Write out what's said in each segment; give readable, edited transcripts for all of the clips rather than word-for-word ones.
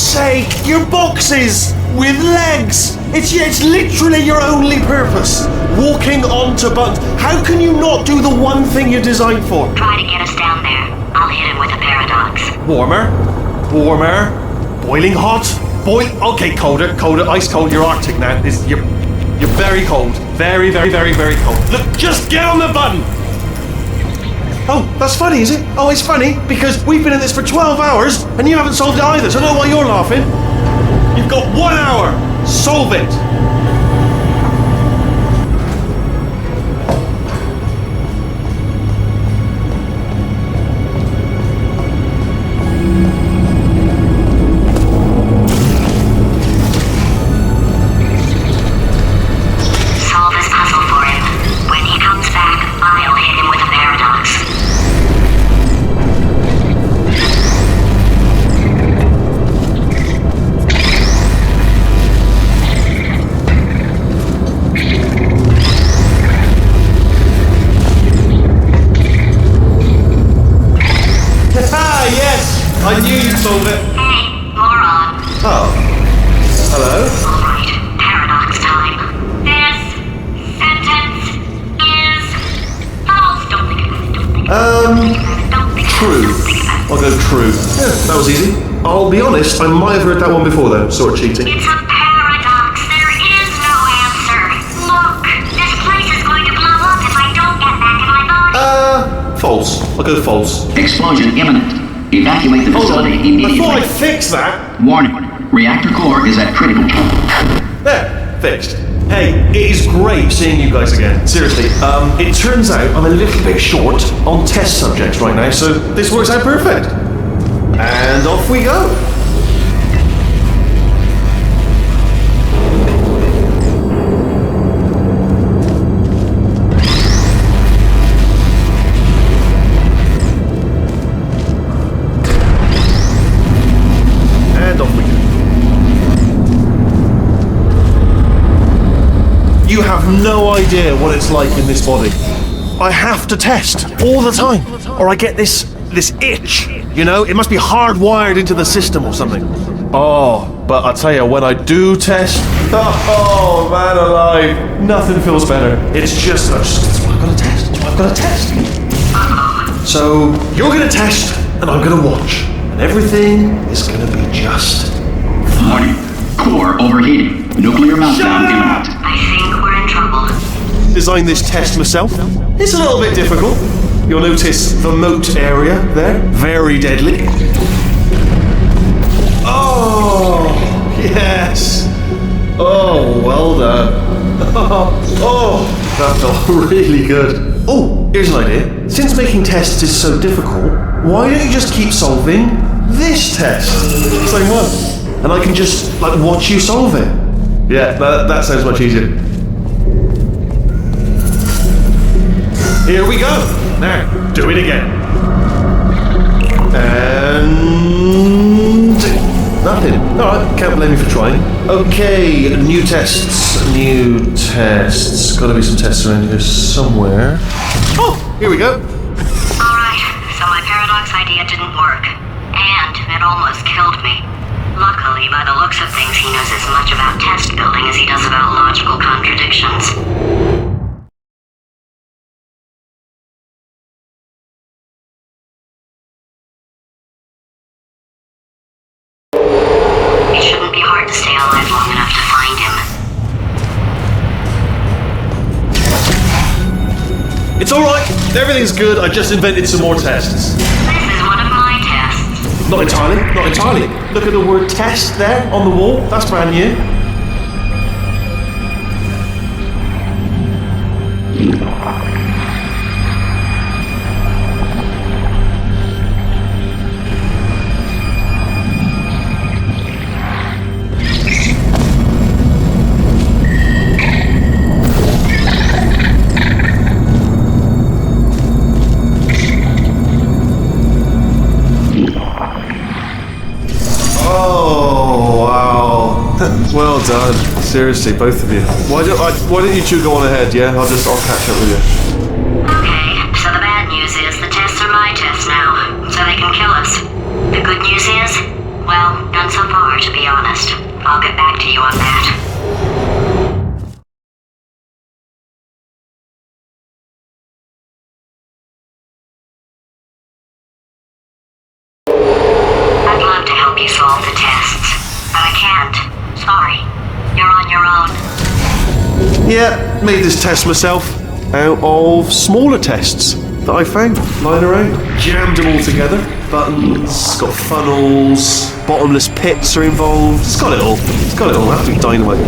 sake! Your boxes with legs! It's literally your only purpose. Walking onto buttons. How can you not do the one thing you're designed for? Try to get us down there. I'll hit him with a paradox. Warmer. Boiling hot. Okay, colder. Ice cold. You're Arctic now. You're very cold. Very, very, very, very cold. Look, just get on the button! Oh, that's funny, is it? Oh, it's funny because we've been in this for 12 hours and you haven't solved it either, so I don't know why you're laughing. You've got 1 hour. Solve it. Solve this puzzle for him. When he comes back, I'll hit him with a paradox. I knew you'd solve it. Hey, moron. Oh. Hello? Alright, paradox time. This sentence is false. Don't think about it. Don't think about it. Don't think True. about it. I'll go true. Yeah, that was easy. I'll be honest, I might have heard that one before though, sort of cheating. It's a paradox. There is no answer. Look, this place is going to blow up if I don't get back in my body. False. I'll go false. Explosion imminent. Evacuate the facility immediately. Before I fix that... Warning. Reactor core is at critical. There. Fixed. Hey, it is great seeing you guys again. Seriously. It turns out I'm a little bit short on test subjects right now, so this works out perfect. And off we go. You have no idea what it's like in this body. I have to test all the time, or I get this itch, you know? It must be hardwired into the system or something. Oh, but I tell you, when I do test, oh man alive, nothing feels better. It's just I've got to test. I've got to test. So you're gonna test, and I'm gonna watch, and everything is gonna be just Warning. Core overheating. Nuclear meltdown imminent. I think we're in trouble. Designed this test myself. It's a little bit difficult. You'll notice the moat area there. Very deadly. Oh, yes. Oh, well done. Oh, that felt really good. Oh, here's an idea. Since making tests is so difficult, why don't you just keep solving this test? Same one. And I can just, watch you solve it. Yeah, that sounds much easier. Here we go. Now, do it again. And... nothing. Alright, can't blame me for trying. Okay, new tests. Gotta be some tests around here somewhere. Oh, here we go. Alright, so my paradox idea didn't work. And it almost killed me. Luckily, by the looks of things, he knows as much about test building as he does about logical contradictions. It shouldn't be hard to stay alive long enough to find him. It's alright. Everything's good. I just invented some more tests. This is one of my tests. Not entirely. Look at the word test there on the wall. That's brand new. Well done. Seriously, both of you. Why don't you two go on ahead, yeah? I'll catch up with you. Okay, so the bad news is the tests are my tests now, so they can kill us. The good news is, well, Well, none so far, to be honest. I'll get back to you on that. I'd love to help you solve the tests, but I can't. Sorry. You're on your own. Yeah, made this test myself out of smaller tests that I found lying around. Jammed them all together. Buttons, got funnels, bottomless pits are involved. It's got it all. It's got it all. Absolute dynamite.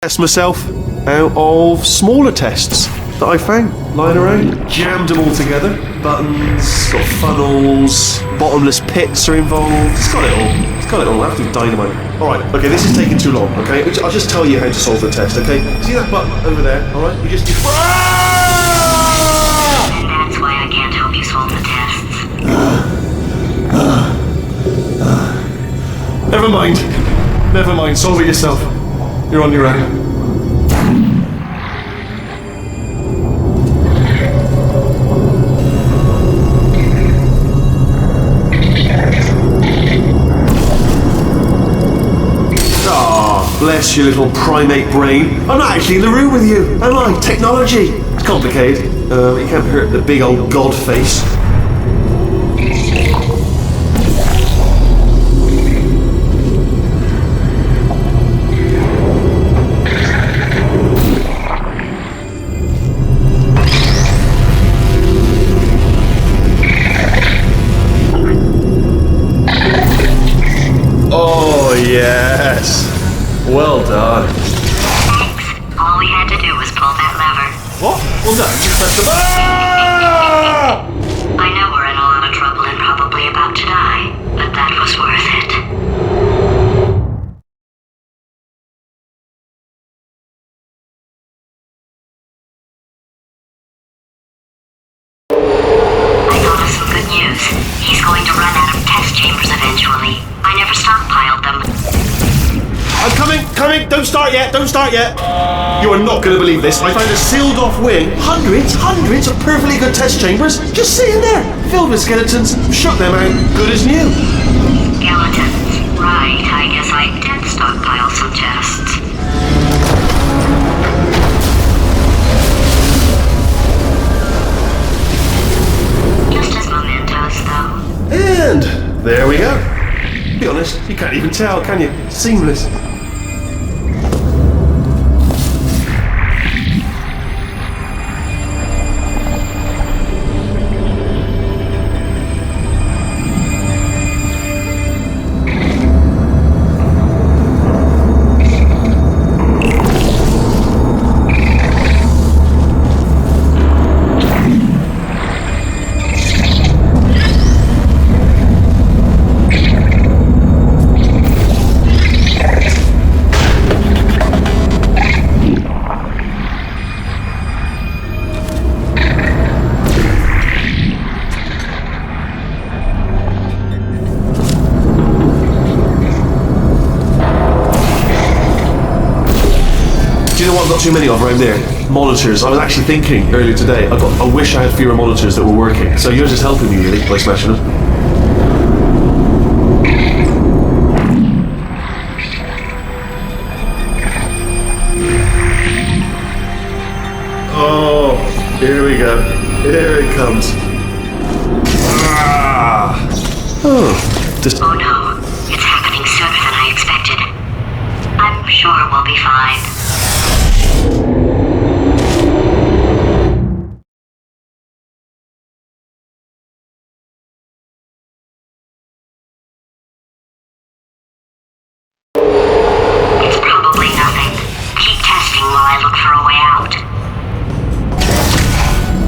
Test myself out of smaller tests that I found lying around. Jammed them all together. Buttons, got funnels, bottomless pits are involved. It's got it all. It's got it all. Absolute dynamite. Alright, okay, this is taking too long, okay? I'll just tell you how to solve the test, okay? See that button over there, alright? You just... And that's why I can't help you solve the tests. Never mind. Never mind. Solve it yourself. You're on your own. Bless your little primate brain. I'm not actually in the room with you, am I? Technology. It's complicated. You can't hurt the big old god face. Oh, yes. Well done. Thanks. All we had to do was pull that lever. What? Well, no, you pressed the Ah! I know we're in a lot of trouble and probably about to die, but that was worth it. I thought of some good news. He's going to run out of test chambers eventually. I never stockpiled them. I'm coming, don't start yet. You are not going to believe this. I found a sealed off wing. Hundreds of perfectly good test chambers just sitting there, filled with skeletons. Shook them out, good as new. Skeletons. Right, I guess I did stockpile some tests. Just as mementos, though. And there we go. Be honest, you can't even tell, can you? Seamless. I've got too many of around there. Monitors. I was actually thinking earlier today, I wish I had fewer monitors that were working. So you're just helping me really by smashing them. Oh, here we go. Here it comes. Oh, just... Oh no, it's happening sooner than I expected. I'm sure we'll be fine. It's probably nothing. Keep testing while I look for a way out.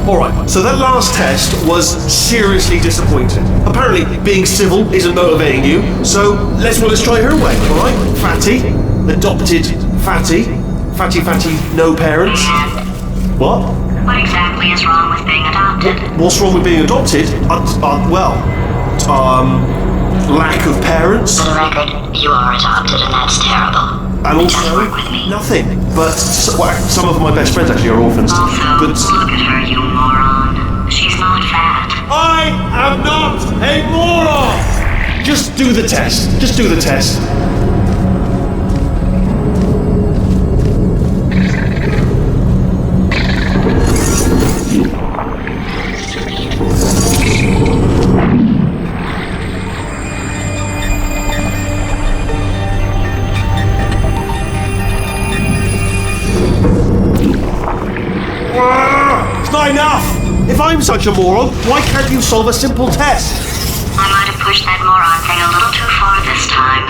Alright, so that last test was seriously disappointing. Apparently, being civil isn't motivating you, so let's try her way, alright? Fatty, adopted Fatty, no parents. What? What exactly is wrong with being adopted? What's wrong with being adopted? Lack of parents. For the record, you are adopted and that's terrible. And Just also, work with me. nothing. But well, some of my best friends actually are orphans. Also, But look at her, you moron. She's not fat. I am not a moron! Just do the test. Just do the test. It's not enough! If I'm such a moron, why can't you solve a simple test? I might have pushed that moron thing a little too far this time.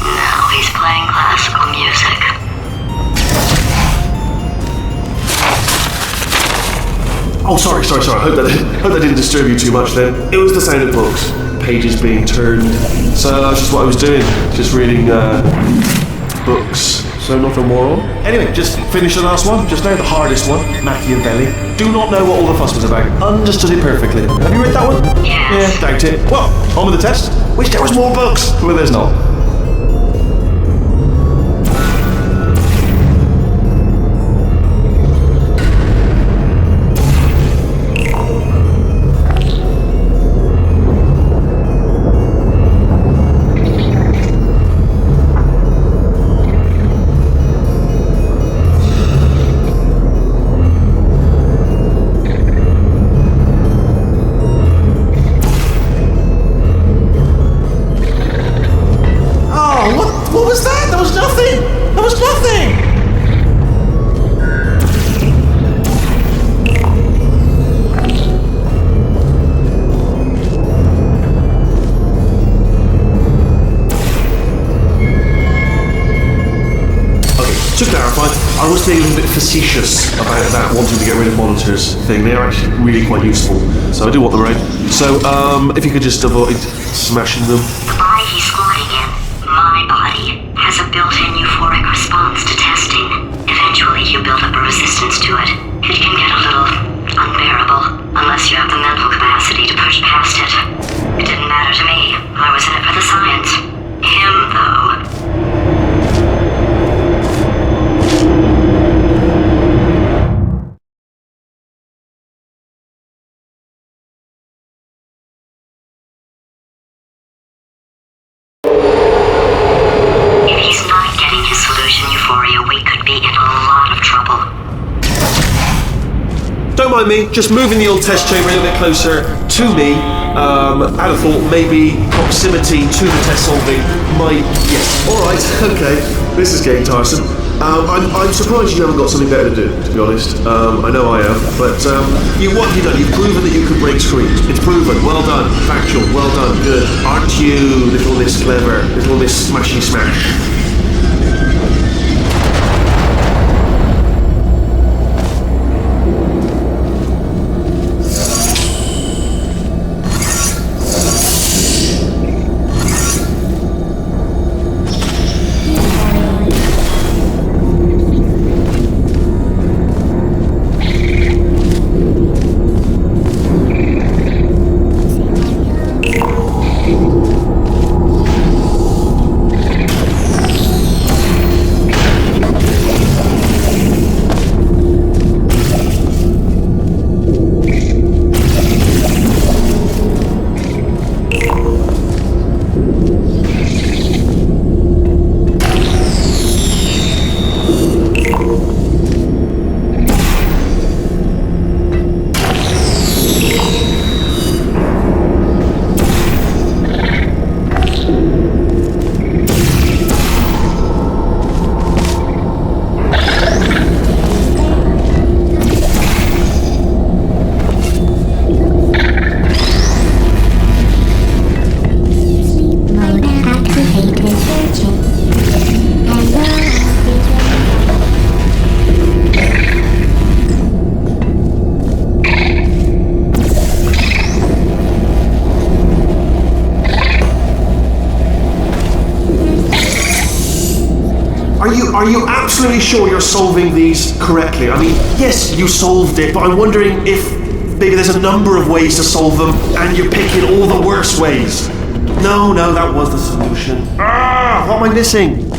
Now he's playing classical music. Oh, sorry. I hope that didn't disturb you too much then. It was the sound of books. Pages being turned. So that's just what I was doing. Just reading, books. So not a moron. Anyway, just finish the last one. Just now, the hardest one. Machiavelli. Do not know what all the fuss was about. Understood it perfectly. Have you read that one? Yes. Yeah, doubt it. Well, on with the test. Wish there was more books. Well, there's not. What was that? There was nothing! There was nothing! Okay, to clarify, I was being a little bit facetious about that wanting to get rid of monitors thing. They are actually really quite useful, so I do want them around. So, if you could just avoid smashing them. The body he's squatting in, my body, has a built-in euphoric response to testing. Eventually, you build up a resistance to it. It can get a little unbearable, unless you have the mental capacity to push past it. It didn't matter to me. I was in it for the science. Him, though. If he's not getting his solution euphoria, we could be in a lot of trouble. Don't mind me, just moving the old test chamber a little bit closer to me. Out of thought, maybe proximity to the test solving might. Yes. Alright, okay. This is getting tiresome. I'm surprised you haven't got something better to do, to be honest. I know I am, but what have you done? You've proven that you can break screens. It's proven. Well done. Factual. Well done. Good. Aren't you, little Miss Clever? Little Miss Smashy Smash? are you absolutely sure you're solving these correctly? I mean, yes, you solved it, but I'm wondering if maybe there's a number of ways to solve them and you're picking all the worst ways. No, that was the solution. What am I missing?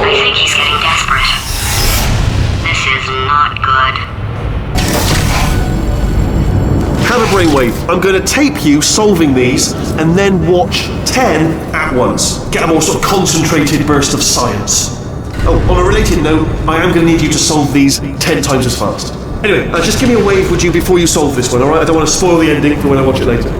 I think he's getting desperate. This is not good. Have a brainwave. I'm going to tape you solving these and then watch 10 at once. Get a more sort of concentrated burst of science. Oh, on a related note, I am going to need you to solve these 10 times as fast. Anyway, just give me a wave, would you, before you solve this one, alright? I don't want to spoil the ending for when I watch it later.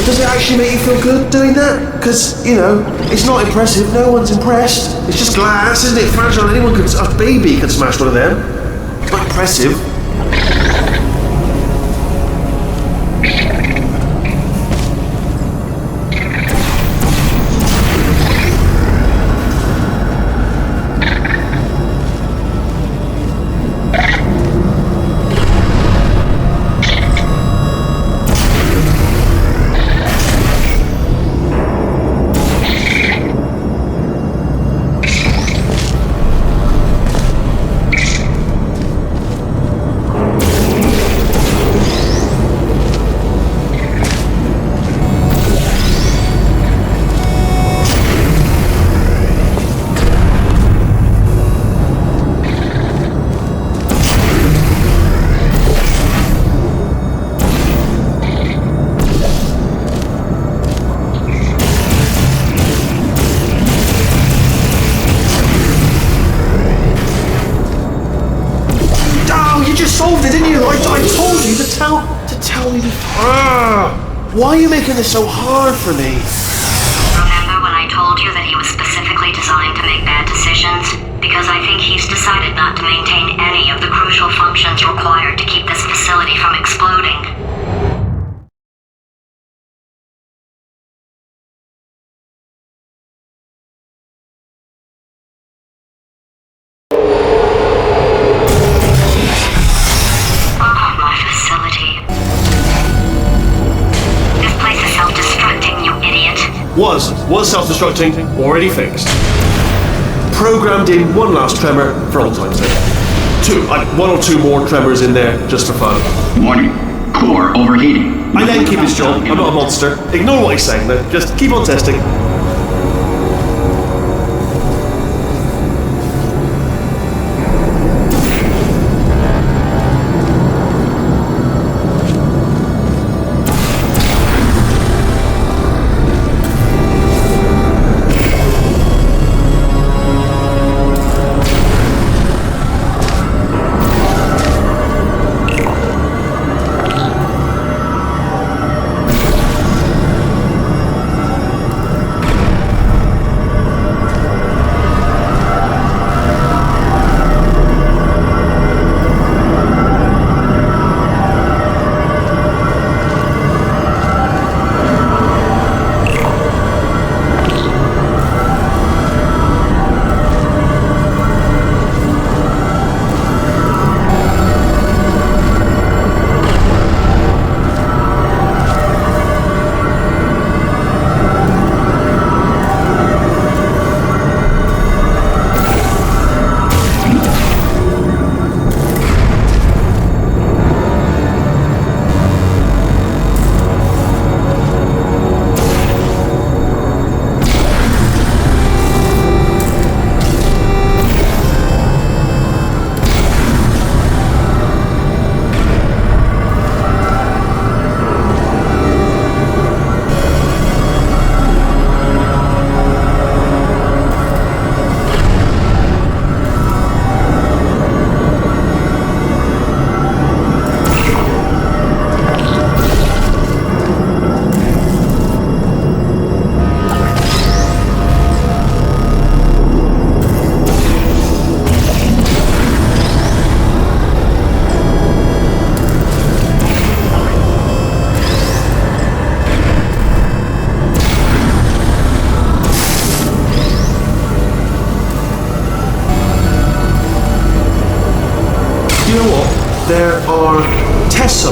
Does it actually make you feel good doing that? Because, you know, it's not impressive, no one's impressed. It's just glass, isn't it? Fragile, a baby can smash one of them. It's not impressive. Solved it, didn't you? I told you to tell me. Why are you making this so hard for me? Remember when I told you that he was specifically designed to make bad decisions? Because I think he's decided not to maintain any of the crucial functions required to keep this facility from exploding. Was self-destructing, already fixed. Programmed in one last tremor for old time's sake. One or two more tremors in there, just for fun. Warning. Core overheating. I let him keep his job, I'm not a monster. Ignore what he's saying though, just keep on testing.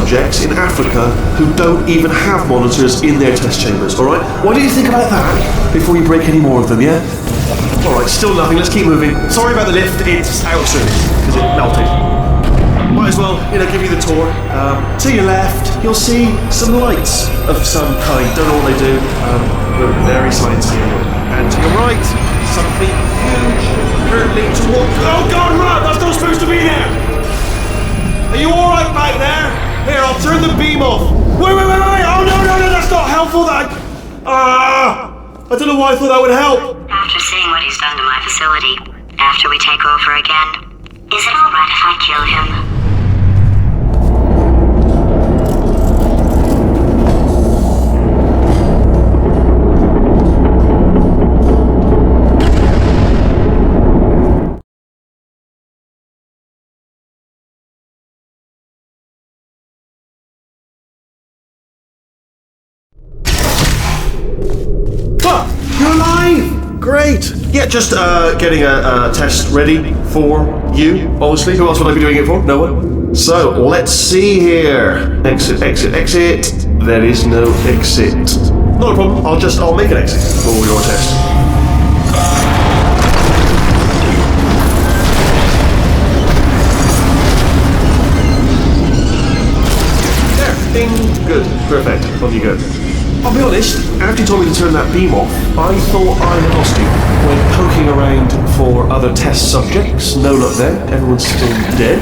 subjects in Africa who don't even have monitors in their test chambers, alright? Why don't you think about that before you break any more of them, yeah? Alright, still nothing, let's keep moving. Sorry about the lift, it's out soon, because it melted. Might as well, give you the tour. To your left, you'll see some lights of some kind. Don't know what they do, but very sciencey. And to your right, something huge hurtling toward... Oh God, run! That's not supposed to be there! Are you alright back there? Here, I'll turn the beam off. Wait! Oh no, that's not helpful. I don't know why I thought that would help. After seeing what he's done to my facility, after we take over again, is it alright if I kill him? You're alive! Great! Yeah, just getting a test ready for you, obviously. Who else would I be doing it for? No one? So, let's see here. Exit. There is no exit. Not a problem, I'll make an exit for your test. There, ding, good, perfect, on you go. I'll be honest, after you told me to turn that beam off, I thought I had lost you. Went poking around for other test subjects, no luck there, everyone's still dead.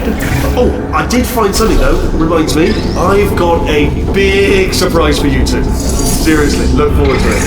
Oh, I did find something though, reminds me, I've got a big surprise for you two. Seriously, look forward to it.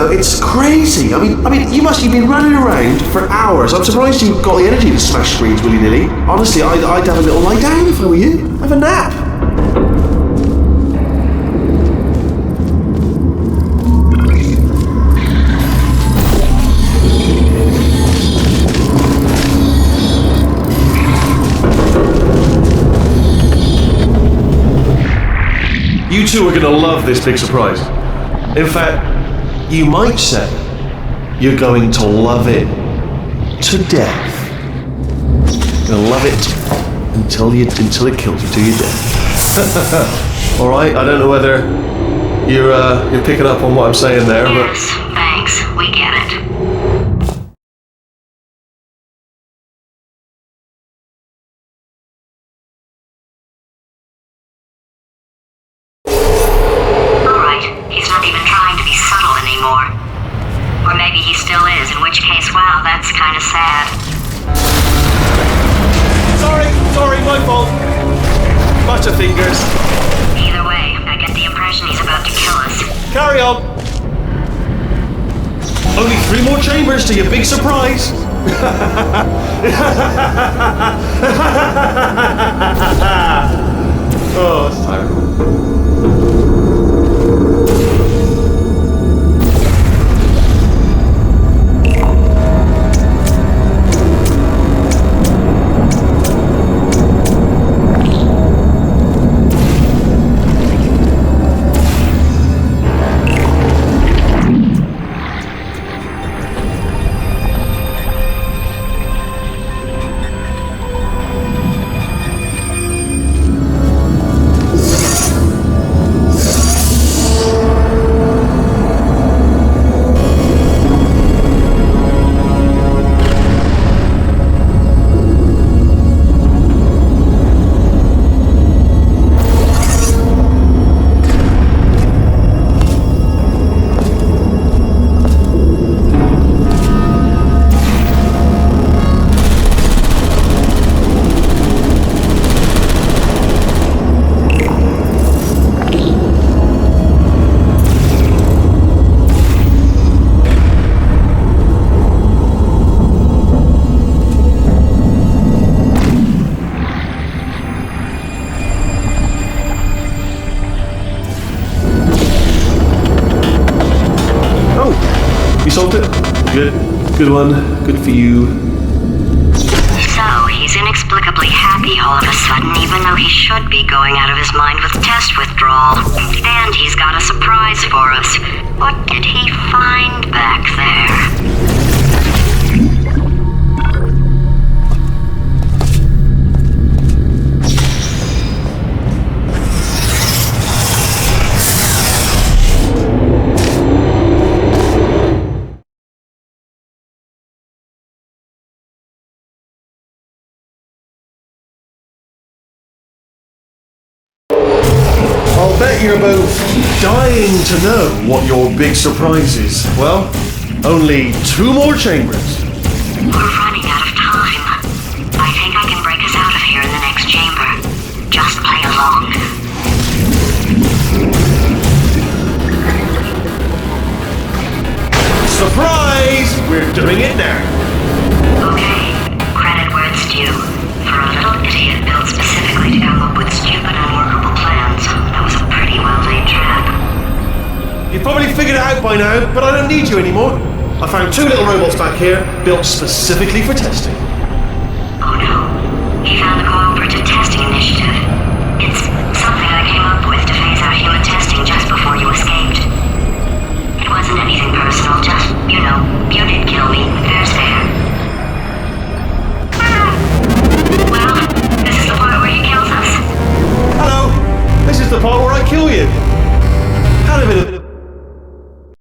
It's crazy. I mean, you've been running around for hours. I'm surprised you've got the energy to smash screens willy-nilly. Honestly, I'd have a little lie down if I were you. Have a nap. You two are going to love this big surprise. In fact, you might say you're going to love it to death. You're gonna love it until it kills you to your death. All right. I don't know whether you're picking up on what I'm saying there, yes, thanks. We get it. Or maybe he still is, in which case, wow, that's kind of sad. Sorry, my fault. Butterfingers. Either way, I get the impression he's about to kill us. Carry on. Only 3 more chambers to your big surprise. Oh, that's tiring. You solved it? Good. Good one. Good for you. So, he's inexplicably happy all of a sudden, even though he should be going out of his mind with test withdrawal. And he's got a surprise for us. What did he find back there? I'll bet you're both dying to know what your big surprise is. Well, only 2 more chambers. We're running out of time. I think I can break us out of here in the next chamber. Just play along. Surprise! We're doing it now. Okay, credit where it's due. For a little idiot built specifically to come up with stupid, unworkable plans, that was a pretty well-laid trap. You've probably figured it out by now, but I don't need you anymore. I found 2 little robots back here, built specifically for testing. Oh no, he found the Cooperative Testing Initiative. It's something I came up with to phase out human testing just before you escaped. It wasn't anything personal, just, you know, you did kill me. Fair's fair. Well, this is the part where he kills us. Hello! This is the part where I kill you. Had a bit of